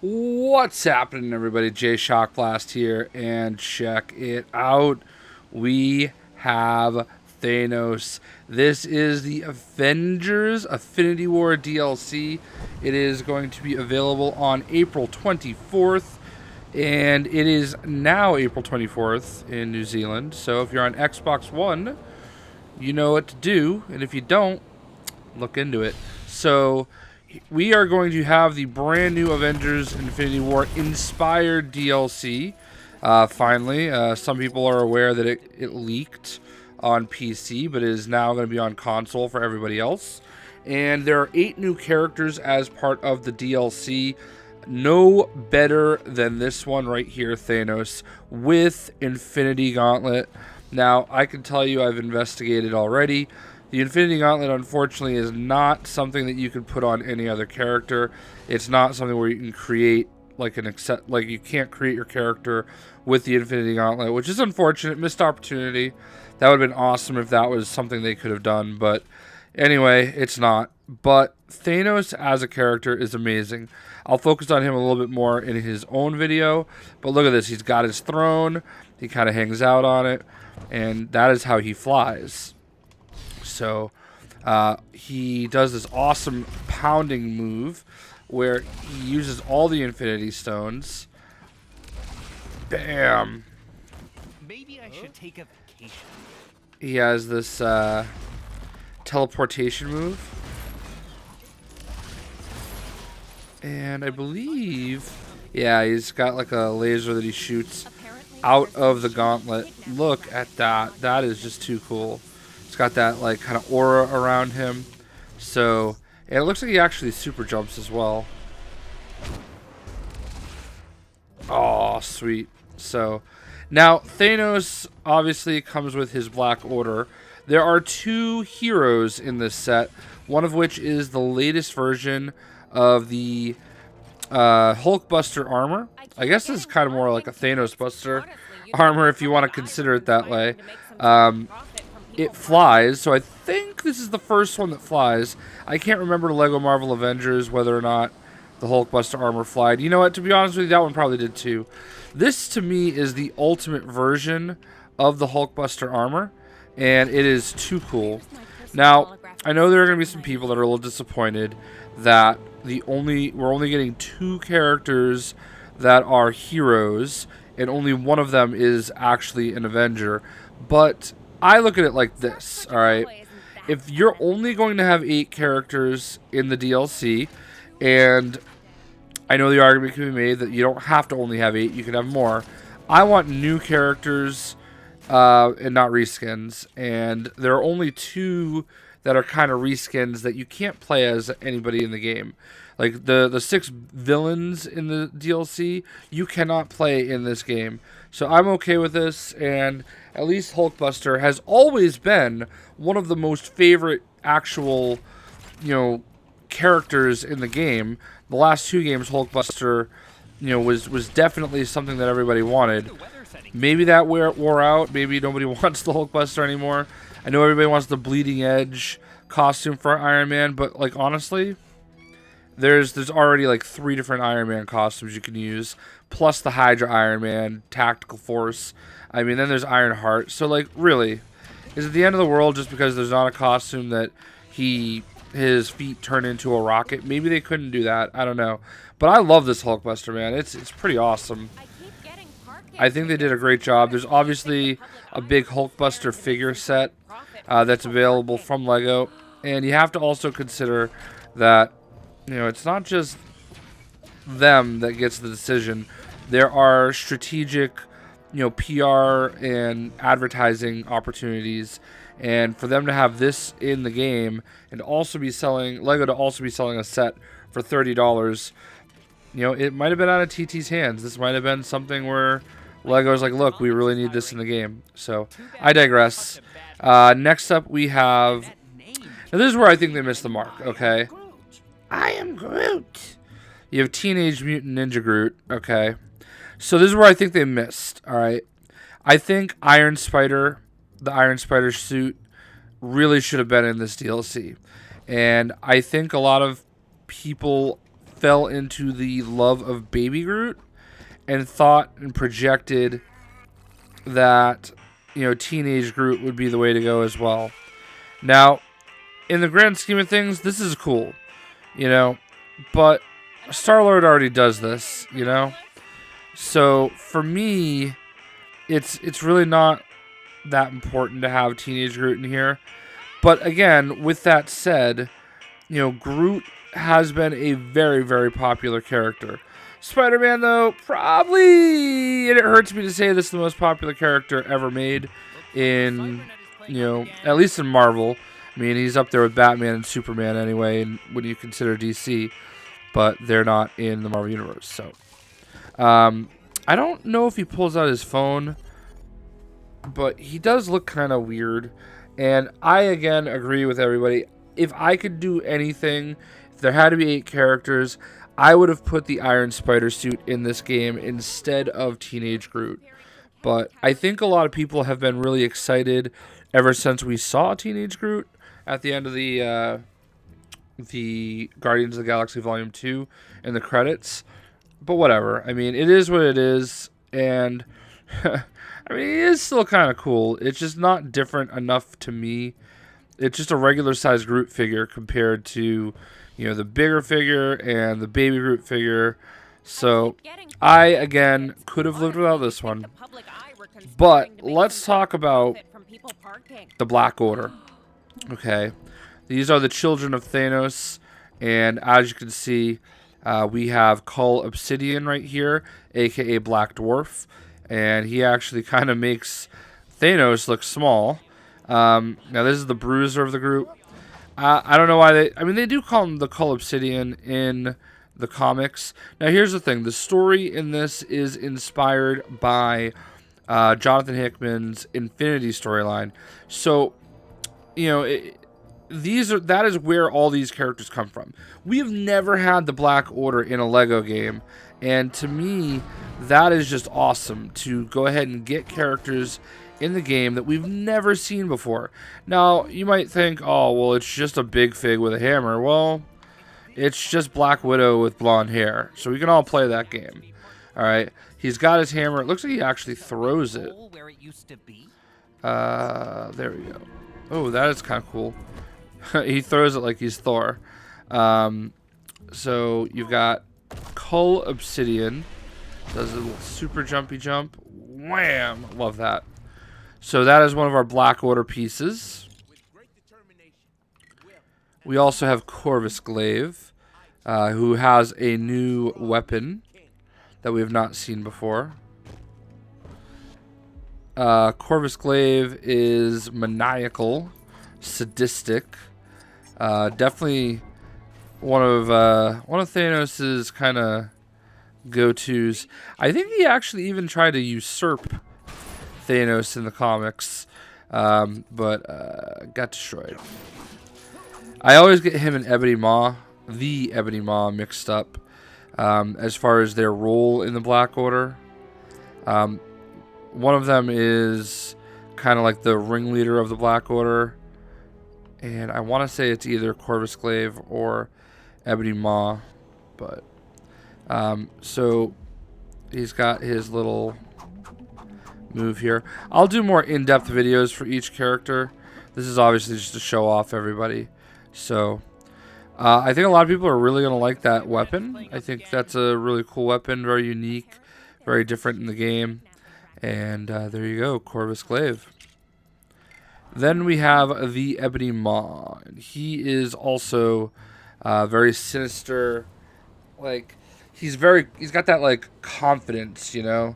What's happening, everybody? JayShockblast here, and check it out. We have Thanos. This is the Avengers Infinity War DLC. It is going to be available on April 24th, and it is now April 24th in New Zealand. So if you're on Xbox One, you know what to do, and if you don't, look into it. So we are going to have the brand new Avengers Infinity War inspired DLC. Finally, some people are aware that it leaked on PC, but it is now going to be on console for everybody else. And there are 8 new characters as part of the DLC. No better than this one right here, Thanos, with Infinity Gauntlet. Now, I can tell you I've investigated already. The Infinity Gauntlet, unfortunately, is not something that you can put on any other character. It's not something where you can create you can't create your character with the Infinity Gauntlet, which is unfortunate. Missed opportunity. That would have been awesome if that was something they could have done, but anyway, it's not. But Thanos as a character is amazing. I'll focus on him a little bit more in his own video, but look at this. He's got his throne. He kind of hangs out on it, and that is how he flies. So he does this awesome pounding move where he uses all the Infinity Stones. Bam! Maybe I should take a vacation. He has this teleportation move. And I believe, yeah, he's got like a laser that he shoots out of the gauntlet. Look at that. That is just too cool. It's got that like kind of aura around him. So, and it looks like he actually super jumps as well. Oh, sweet. So, now Thanos obviously comes with his Black Order. There are 2 heroes in this set, one of which is the latest version of the Hulkbuster armor. I guess this is kind of more like a Thanos Buster armor if you want to consider it that way. It flies, so I think this is the first one that flies. I can't remember Lego Marvel Avengers whether or not the Hulkbuster armor flied. You know what, to be honest with you, that one probably did too. This to me is the ultimate version of the Hulkbuster armor, and it is too cool. Now, I know there are going to be some people that are a little disappointed that we're only getting 2 characters that are heroes, and only one of them is actually an Avenger. But I look at it like this, alright? If you're only going to have 8 characters in the DLC, and I know the argument can be made that you don't have to only have 8, you can have more. I want new characters and not reskins, and there are only 2 that are kind of reskins that you can't play as anybody in the game. Like the 6 villains in the DLC, you cannot play in this game. So I'm okay with this, and at least Hulkbuster has always been one of the most favorite actual, characters in the game. The last 2 games, Hulkbuster, was definitely something that everybody wanted. Maybe that wore out. Maybe nobody wants the Hulkbuster anymore. I know everybody wants the Bleeding Edge costume for Iron Man, but like honestly, there's already like 3 different Iron Man costumes you can use, plus the Hydra Iron Man, Tactical Force. I mean, then there's Iron Heart. So like, really, is it the end of the world just because there's not a costume that his feet turn into a rocket? Maybe they couldn't do that. I don't know. But I love this Hulkbuster, man. It's pretty awesome. I think they did a great job. There's obviously a big Hulkbuster figure set that's available from Lego. And you have to also consider that, it's not just them that gets the decision. There are strategic, PR and advertising opportunities. And for them to have this in the game and also be selling, Lego to also be selling a set for $30, it might have been out of TT's hands. This might have been something where Lego's like, look, we really need this in the game. So, I digress. Next up, we have... Now, this is where I think they missed the mark, okay? I am Groot. You have Teenage Mutant Ninja Groot, okay? So, this is where I think they missed, alright? I think the Iron Spider suit really should have been in this DLC. And I think a lot of people fell into the love of Baby Groot and thought and projected that, you know, teenage Groot would be the way to go as well. Now, in the grand scheme of things, this is cool, you know, but Star-Lord already does this, you know. So for me, it's really not that important to have teenage Groot in here. But again, with that said, you know, Groot has been a very, very popular character. Spider-Man, though, probably, and it hurts me to say this, is the most popular character ever made in, you know, at least in Marvel. I mean, he's up there with Batman and Superman anyway, and when you consider DC, but they're not in the Marvel Universe. So, I don't know if he pulls out his phone, but he does look kind of weird. And I, again, agree with everybody. If I could do anything, if there had to be 8 characters, I would have put the Iron Spider suit in this game instead of Teenage Groot. But I think a lot of people have been really excited ever since we saw Teenage Groot at the end of the Guardians of the Galaxy Volume 2 in the credits. But whatever. I mean, it is what it is. And, I mean, it is still kind of cool. It's just not different enough to me. It's just a regular-sized Groot figure compared to, you know, the bigger figure and the Baby Groot figure. So, I, again, could have lived without this one. But let's talk about the Black Order. Okay. These are the children of Thanos. And as you can see, we have Cull Obsidian right here, a.k.a. Black Dwarf. And he actually kind of makes Thanos look small. Now, this is the bruiser of the group. I don't know why they... I mean, they do call him the Cull Obsidian in the comics. Now, here's the thing. The story in this is inspired by Jonathan Hickman's Infinity storyline. So, you know, that is where all these characters come from. We have never had the Black Order in a Lego game. And to me, that is just awesome to go ahead and get characters in the game that we've never seen before. Now, you might think, oh, well, it's just a big fig with a hammer. Well, it's just Black Widow with blonde hair. So we can all play that game. All right. He's got his hammer. It looks like he actually throws it. There we go. Oh, that is kind of cool. He throws it like he's Thor. So you've got Cull Obsidian. Does a little super jumpy jump. Wham! Love that. So that is one of our Black Order pieces. We also have Corvus Glaive, who has a new weapon that we have not seen before. Corvus Glaive is maniacal, sadistic. Definitely one of Thanos's kind of go-tos. I think he actually even tried to usurp Thanos in the comics, but got destroyed. I always get him and Ebony Maw, the Ebony Maw, mixed up as far as their role in the Black Order. One of them is kind of like the ringleader of the Black Order, and I want to say it's either Corvus Glaive or Ebony Maw, but so he's got his little move here. I'll do more in-depth videos for each character. This is obviously just to show off everybody. So I think a lot of people are really going to like that weapon. I think that's a really cool weapon, very unique, very different in the game. And there you go, Corvus Glaive. Then we have the Ebony Maw. He is also very sinister. Like, he's got that like confidence, you know,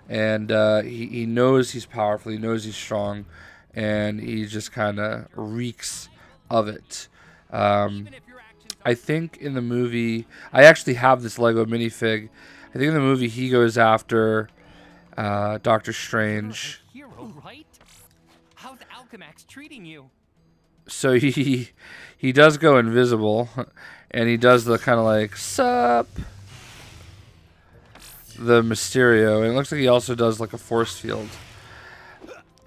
and he knows he's powerful. He knows he's strong, and he just kind of reeks of it. I think in the movie, I actually have this Lego minifig. I think in the movie he goes after Doctor Strange. Hero, right? How's Alchemax treating you? So he does go invisible, and he does the kind of like sup, the Mysterio, and it looks like he also does like a force field.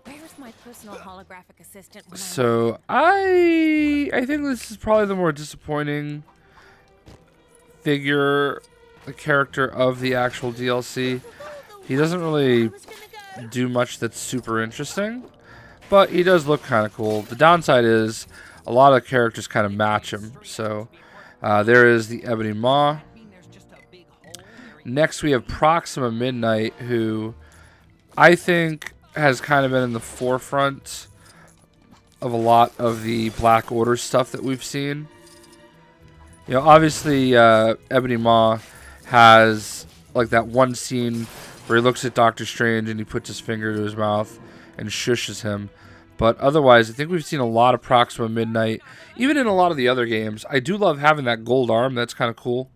Where's my personal holographic assistant? So I think this is probably the more disappointing figure, the character of the actual DLC. He doesn't really do much that's super interesting, but he does look kind of cool. The downside is a lot of characters kind of match him. So there is the Ebony Maw. Next we have Proxima Midnight, who I think has kind of been in the forefront of a lot of the Black Order stuff that we've seen. You know, obviously Ebony Maw has like that one scene where he looks at Doctor Strange and he puts his finger to his mouth and shushes him. But otherwise, I think we've seen a lot of Proxima Midnight, even in a lot of the other games. I do love having that gold arm. That's kind of cool.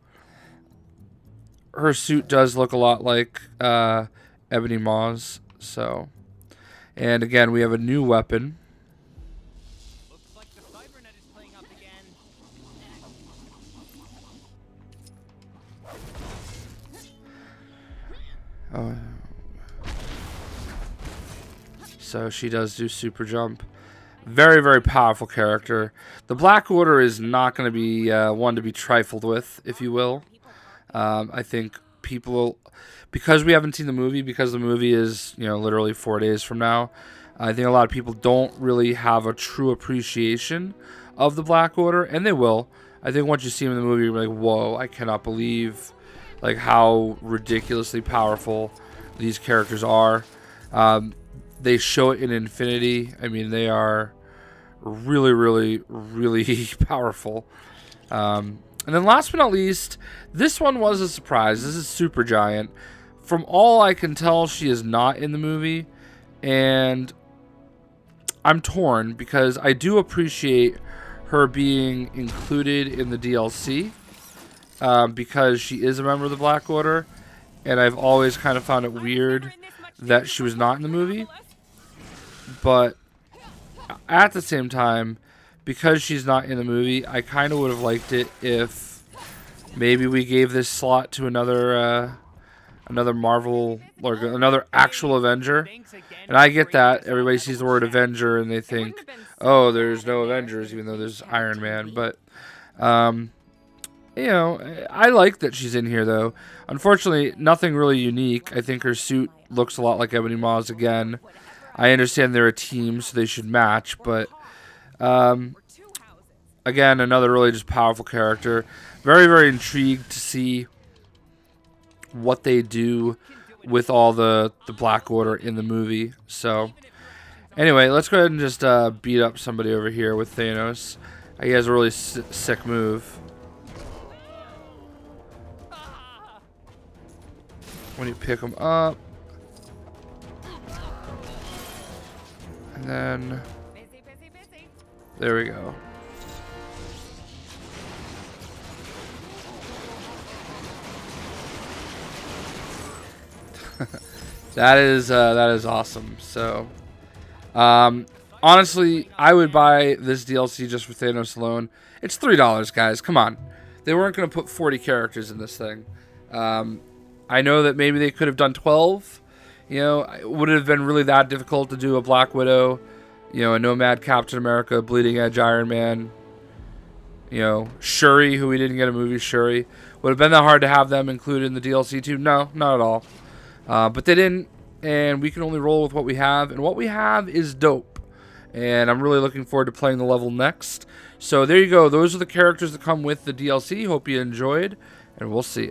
Her suit does look a lot like Ebony Maw's. So, and again, we have a new weapon. Looks like the cybernet is playing up again. Oh. So she does do super jump. Very, very powerful character. The Black Order is not going to be one to be trifled with, if you will. I think people, because we haven't seen the movie, because the movie is, you know, literally 4 days from now, I think a lot of people don't really have a true appreciation of the Black Order, and they will. I think once you see them in the movie, you're like, whoa, I cannot believe like how ridiculously powerful these characters are. They show it in Infinity. I mean, they are really, really, really powerful. And then last but not least, this one was a surprise. This is Supergiant. From all I can tell, she is not in the movie. And I'm torn because I do appreciate her being included in the DLC. Because she is a member of the Black Order. And I've always kind of found it weird that she was not in the movie. But at the same time, because she's not in the movie, I kind of would have liked it if maybe we gave this slot to another Marvel or another actual Avenger. And I get that everybody sees the word Avenger and they think, oh, there's no Avengers, even though there's Iron Man. But you know, I like that she's in here though. Unfortunately, nothing really unique. I think her suit looks a lot like Ebony Maw's again. I understand they're a team, so they should match, but again, another really just powerful character. Very, very intrigued to see what they do with all the Black Order in the movie. So, anyway, let's go ahead and just beat up somebody over here with Thanos. He has a really sick move. When you pick him up. And then, there we go. that is awesome. So, honestly, I would buy this DLC just for Thanos alone. It's $3, guys. Come on, they weren't going to put 40 characters in this thing. I know that maybe they could have done 12. You know, would it have been really that difficult to do a Black Widow, you know, a Nomad Captain America, Bleeding Edge Iron Man, you know, Shuri, who we didn't get a movie, Shuri. Would it have been that hard to have them included in the DLC too? No, not at all. But they didn't, and we can only roll with what we have, and what we have is dope. And I'm really looking forward to playing the level next. So there you go. Those are the characters that come with the DLC. Hope you enjoyed, and we'll see you.